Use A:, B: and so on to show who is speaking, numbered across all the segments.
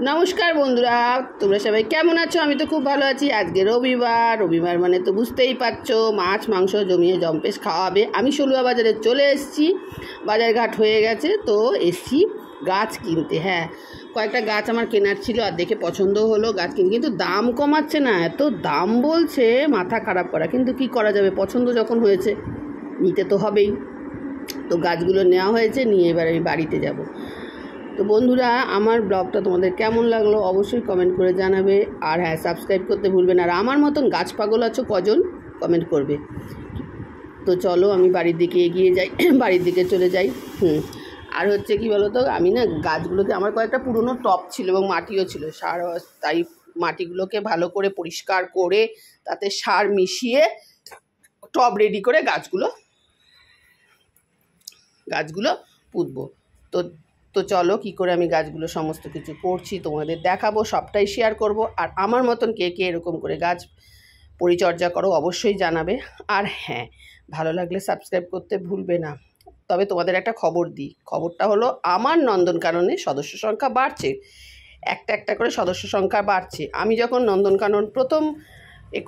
A: নমস্কার বন্ধুরা, তোমরা সবাই কেমন আছো? আমি তো খুব ভালো আছি। আজকে রবিবার মানে তো বুঝতেই পারছো, মাছ মাংস জমিয়ে জম্পেশ খাওয়াবে। আমি সলুয়া বাজারে চলে এসেছি, বাজারঘাট হয়ে গেছে, তো এসছি গাছ কিনতে। হ্যাঁ, কয়েকটা গাছ আমার কেনার ছিল, আর দেখে পছন্দও হলো গাছ কিনতে, কিন্তু দাম কমাচ্ছে না, এত দাম বলছে মাথা খারাপ করা। কিন্তু কি করা যাবে, পছন্দ যখন হয়েছে নিতে তো হবেই। তো গাছগুলো নেওয়া হয়েছে, নিয়ে এবার আমি বাড়িতে যাব। তো বন্ধুরা, আমার ব্লগটা তোমাদের কেমন লাগলো অবশ্যই কমেন্ট করে জানাবে। আর হ্যাঁ, সাবস্ক্রাইব করতে ভুলবে না। আর আমার মতন গাছ পাগল আছো কজন, কমেন্ট করবে। তো চলো আমি বাড়ির দিকে এগিয়ে যাই, বাড়ির দিকে চলে যাই। আর হচ্ছে কি বলো তো, আমি না গাছগুলোকে, আমার কয়েকটা পুরনো টব ছিল এবং মাটিও ছিল, সার, তাই মাটিগুলোকে ভালো করে পরিষ্কার করে তাতে সার মিশিয়ে টব রেডি করে গাছগুলো পুঁতবো। তো তো চলো কী করে আমি গাছগুলো সমস্ত কিছু করছি তোমাদের দেখাবো, সবটাই শেয়ার করব। আর আমার মতন কে কে এরকম করে গাছ পরিচর্যা করো অবশ্যই জানাবে। আর হ্যাঁ, ভালো লাগলে সাবস্ক্রাইব করতে ভুলবে না। তবে তোমাদের একটা খবর দিই, খবরটা হলো আমার নন্দনকাননে সদস্য সংখ্যা বাড়ছে, একটা করে সদস্য সংখ্যা বাড়ছে। আমি যখন নন্দনকানন প্রথম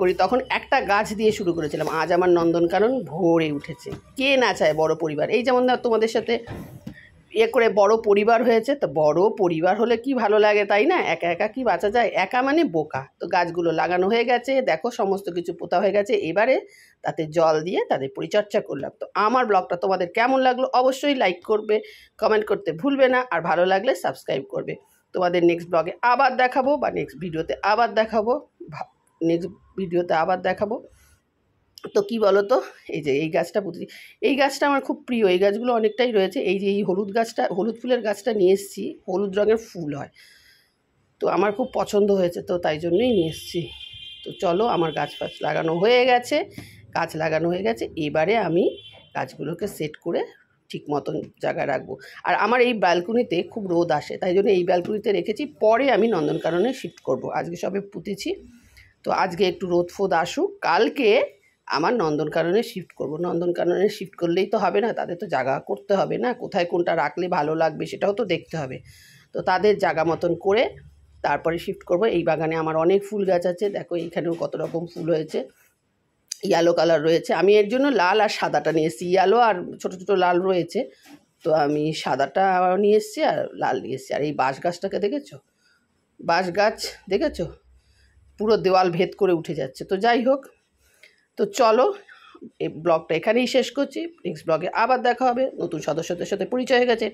A: করি তখন একটা গাছ দিয়ে শুরু করেছিলাম, আজ আমার নন্দনকানন ভরে উঠেছে। কে না চায় বড় পরিবার? এই যেমন তোমাদের সাথে করে বড় পরিবার হয়েছে, তো বড় পরিবার হলে কি ভালো লাগে, তাই না? একা একা কি বাঁচা যায়? একা মানে বোকা। তো গাছগুলো লাগানো হয়ে গেছে, দেখো সমস্ত কিছু পোতা হয়ে গেছে, এবারে তাতে জল দিয়ে তাদের পরিচর্যা করলাম। তো আমার ব্লগটা তোমাদের কেমন লাগলো অবশ্যই লাইক করবে, কমেন্ট করতে ভুলবে না, আর ভালো লাগলে সাবস্ক্রাইব করবে। তোমাদের নেক্সট ব্লগে আবার দেখাবো, বা নেক্সট ভিডিওতে আবার দেখাবো। তো কি বলো তো, এই যে এই গাছটা পুঁতেছি, এই গাছটা আমার খুব প্রিয়। এই গাছগুলো অনেকটাই রয়েছে। এই যে এই হলুদ ফুলের গাছটা নিয়ে এসেছি, হলুদ রঙের ফুল হয়, তো আমার খুব পছন্দ হয়েছে, তো তাই জন্যই নিয়ে এসেছি। তো চলো, আমার গাছ লাগানো হয়ে গেছে, এবারে আমি গাছগুলোকে সেট করে ঠিক মতন জায়গায় রাখবো। আর আমার এই ব্যালকনিতে খুব রোদ আসে, তাই জন্য এই ব্যালকনিতে রেখেছি, পরে আমি নন্দনকাননে শিফট করব। আজকে সবে পুঁতেছি, তো আজকে একটু রোদ ফোদ আসুক, কালকে আমার নন্দনকাননে শিফট করব। নন্দনকাননে শিফট করলেই তো হবে না, তাদের তো জায়গা করতে হবে না, কোথায় কোনটা রাখলে ভালো লাগবে সেটাও তো দেখতে হবে। তো তাদের জায়গা মতন করে তারপরে শিফট করব। এই বাগানে আমার অনেক ফুল গাছ আছে, দেখো এইখানেও কত রকম ফুল হয়েছে, ইয়েলো কালার রয়েছে। আমি এর জন্য লাল আর সাদাটা নিয়ে এসেছি, ইয়েলো আর ছোটো ছোটো লাল রয়েছে, তো আমি সাদাটা নিয়ে এসেছি আর লাল নিয়ে এসেছি। আর এই বাঁশ গাছটাকে দেখেছো? বাঁশ গাছ দেখেছো? পুরো দেওয়াল ভেদ করে উঠে যাচ্ছে। তো যাই হোক, তো চলো এই ব্লগটা এখানেই শেষ করছি। নেক্সট ব্লগে আবার দেখা হবে, নতুন সদস্যদের সাথে পরিচয় হয়ে গেছে।